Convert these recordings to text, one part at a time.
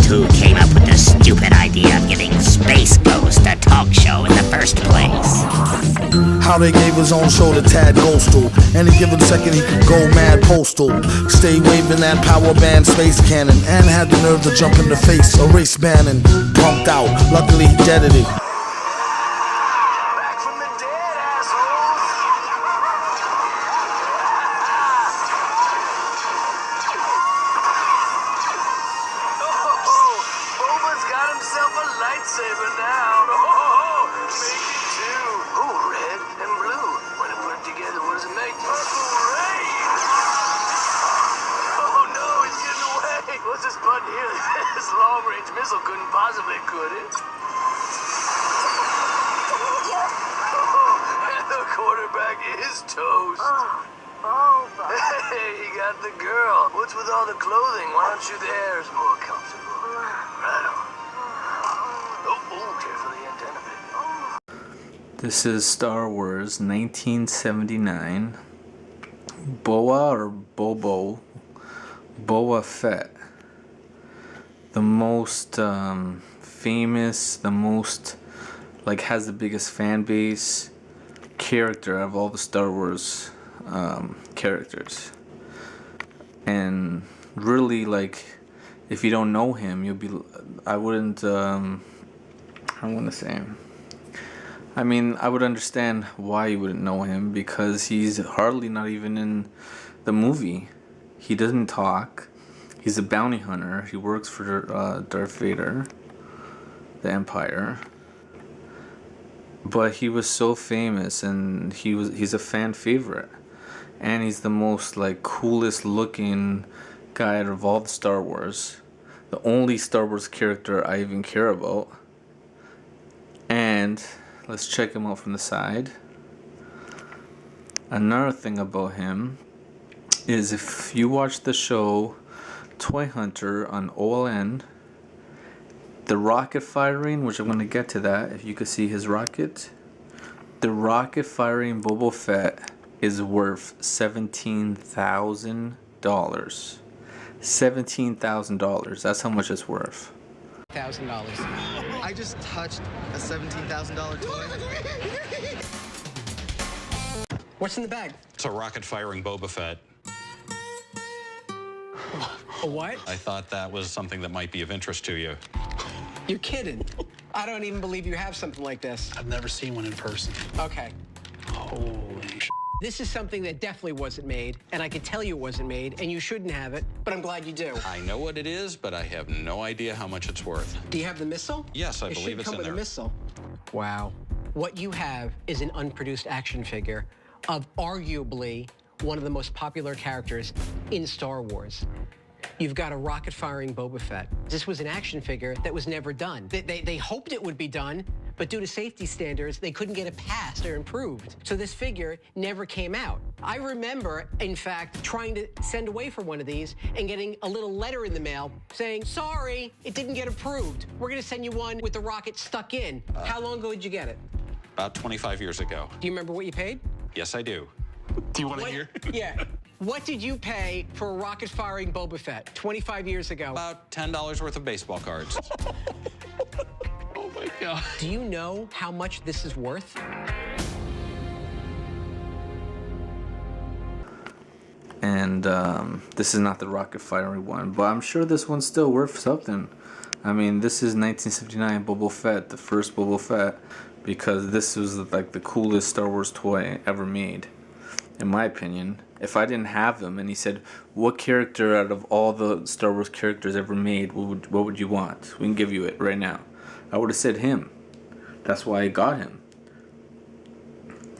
who came up with the stupid idea of giving Space Ghost a talk show in the first place. How they gave his own show to Tad Ghostal. Any given second he could go mad postal. Stay waving that power band space cannon. And had the nerve to jump in the face, erase Bannon. Pumped out, luckily he deaded it. Lightsaber now. Oh, make it two. Oh, red and blue. When I put it together, what does it make? Purple rain. Oh no, he's getting away. What's this button here? This long-range missile couldn't possibly, could it? Oh, and the quarterback is toast. Oh, hey, he got the girl. What's with all the clothing? Why don't you the hair's more comfortable? Right on. This is Star Wars 1979. Boba Fett. The most famous, the most, like, has the biggest fan base character of all the Star Wars characters. And really, like, if you don't know him, you'll be, I wouldn't, I'm gonna say, I mean, I would understand why you wouldn't know him, because he's hardly not even in the movie. He doesn't talk. He's a bounty hunter. He works for Darth Vader, the Empire. But he was so famous, and he's a fan favorite. And he's the most, like, coolest looking guy out of all the Star Wars. The only Star Wars character I even care about. And let's check him out from the side. Another thing about him is, if you watch the show Toy Hunter on OLN, the rocket firing, which I'm going to get to that, if you could see his rocket, the rocket firing Boba Fett is worth $17,000. $17,000. That's how much it's worth. $1,000. I just touched a $17,000 toy. What's in the bag? It's a rocket-firing Boba Fett. A what? I thought that was something that might be of interest to you. You're kidding. I don't even believe you have something like this. I've never seen one in person. Okay. Holy sh**. This is something that definitely wasn't made, and I can tell you it wasn't made, and you shouldn't have it, but I'm glad you do. I know what it is, but I have no idea how much it's worth. Do you have the missile? Yes, I believe it's in there. It should come with there. a missile. Wow. What you have is an unproduced action figure of arguably one of the most popular characters in Star Wars. You've got a rocket-firing Boba Fett. This was an action figure that was never done. They hoped it would be done, but due to safety standards, they couldn't get it passed or improved. So this figure never came out. I remember, in fact, trying to send away for one of these and getting a little letter in the mail saying, sorry, it didn't get approved. We're gonna send you one with the rocket stuck in. How long ago did you get it? About 25 years ago. Do you remember what you paid? Yes, I do. Do you want to hear? Yeah. What did you pay for a rocket-firing Boba Fett 25 years ago? About $10 worth of baseball cards. Oh my God. Do you know how much this is worth? And this is not the rocket firing one, but I'm sure this one's still worth something. I mean, this is 1979 Boba Fett, the first Boba Fett, because this was like the coolest Star Wars toy ever made, in my opinion. If I didn't have them, and he said, what character out of all the Star Wars characters ever made, what would you want? We can give you it right now. I would have said him. That's why I got him.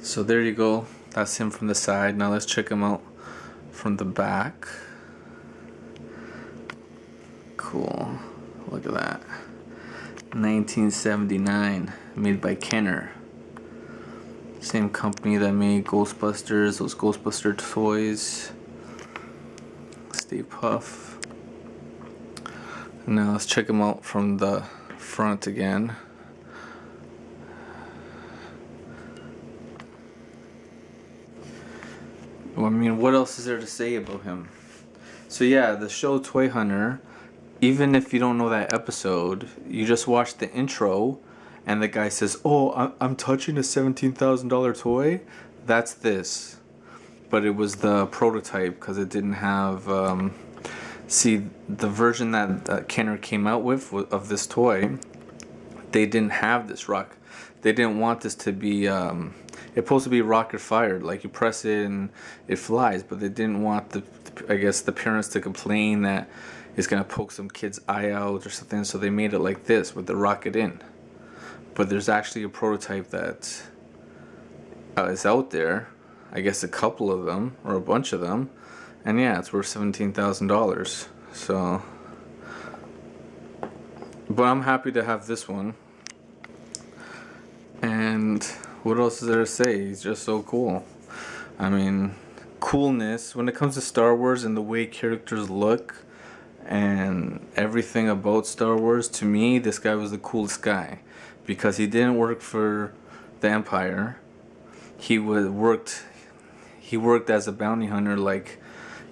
So there you go. That's him from the side. Now let's check him out from the back. Cool. Look at that. 1979. Made by Kenner. Same company that made Ghostbusters, those Ghostbuster toys. Stay Puff. Now let's check them out from the front again. I mean, what else is there to say about him? So yeah, the show Toy Hunter, even if you don't know that episode, you just watch the intro, and the guy says, "Oh, I'm touching a $17,000 toy." That's this, but it was the prototype because it didn't have. See, the version that Kenner came out with of this toy, they didn't have this rock. They didn't want this to be. It's supposed to be rocket fired, like you press it and it flies, but they didn't want the parents to complain that it's gonna poke some kid's eye out or something, so they made it like this with the rocket in. But there's actually a prototype that is out there, I guess a couple of them or a bunch of them, and yeah, it's worth $17,000. So, but I'm happy to have this one. And what else is there to say? He's just so cool. I mean, coolness when it comes to Star Wars and the way characters look and everything about Star Wars, to me this guy was the coolest guy, because he didn't work for the Empire. He worked as a bounty hunter, like,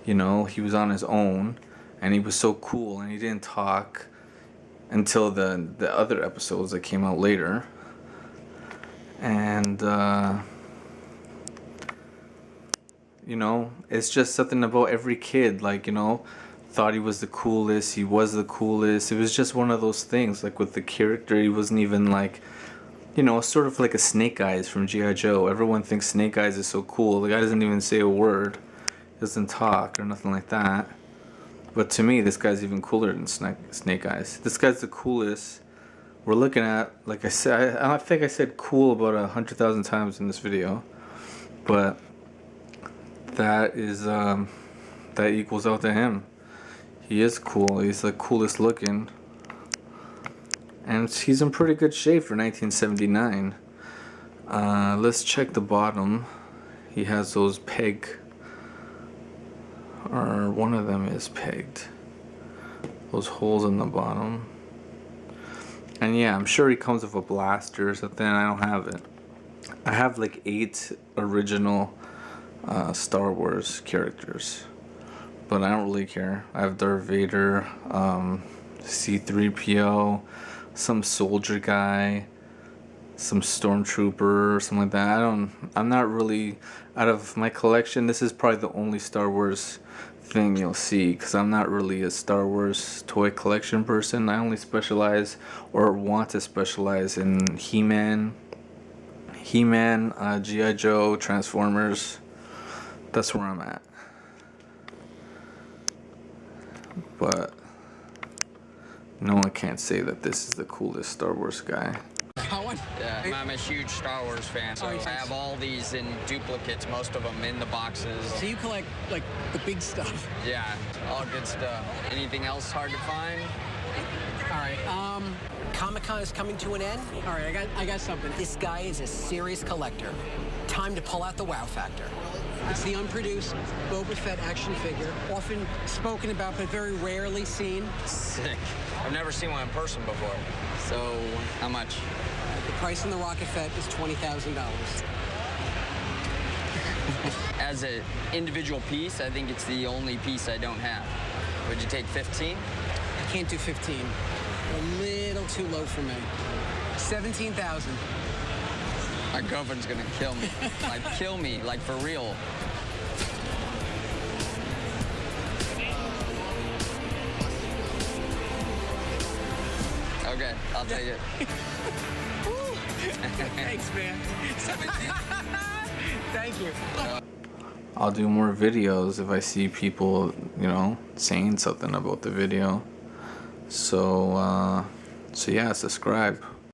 you know, he was on his own, and he was so cool, and he didn't talk until the other episodes that came out later. And you know, it's just something about every kid, like, you know, thought he was the coolest. He was the coolest. It was just one of those things. Like with the character, he wasn't even like, you know, sort of like a Snake Eyes from G.I. Joe. Everyone thinks Snake Eyes is so cool. The guy doesn't even say a word. He doesn't talk or nothing like that. But to me, this guy's even cooler than Snake Eyes. This guy's the coolest. We're looking at, like I said, I think I said cool about 100,000 times in this video. But that is, that equals out to him. He is cool. He's the coolest looking. And he's in pretty good shape for 1979. Let's check the bottom. He has those peg, or one of them is pegged. Those holes in the bottom. And yeah, I'm sure he comes with a blaster or something. I don't have it. I have like 8 original Star Wars characters, but I don't really care. I have Darth Vader, C-3PO, some soldier guy, some stormtrooper or something like that. I'm not really, out of my collection, this is probably the only Star Wars thing you'll see, because I'm not really a Star Wars toy collection person. I only specialize, or want to specialize, in He-Man, G.I. Joe, Transformers. That's where I'm at. But no one can't say that this is the coolest Star Wars guy. Yeah, I'm a huge Star Wars fan, so I have all these in duplicates, most of them in the boxes. So you collect, like, the big stuff? Yeah, all good stuff. Anything else hard to find? All right, Comic-Con is coming to an end. All right, I got something. This guy is a serious collector. Time to pull out the wow factor. It's the unproduced Boba Fett action figure, often spoken about but very rarely seen. Sick. I've never seen one in person before. So, how much? The price on the Rocket Fett is $20,000. As an individual piece, I think it's the only piece I don't have. Would you take 15? I can't do 15. A little too low for me. 17,000. My girlfriend's gonna kill me. Like, kill me, like for real. Okay, I'll take it. Thanks, man. Thank you. I'll do more videos if I see people, you know, saying something about the video. So yeah, subscribe.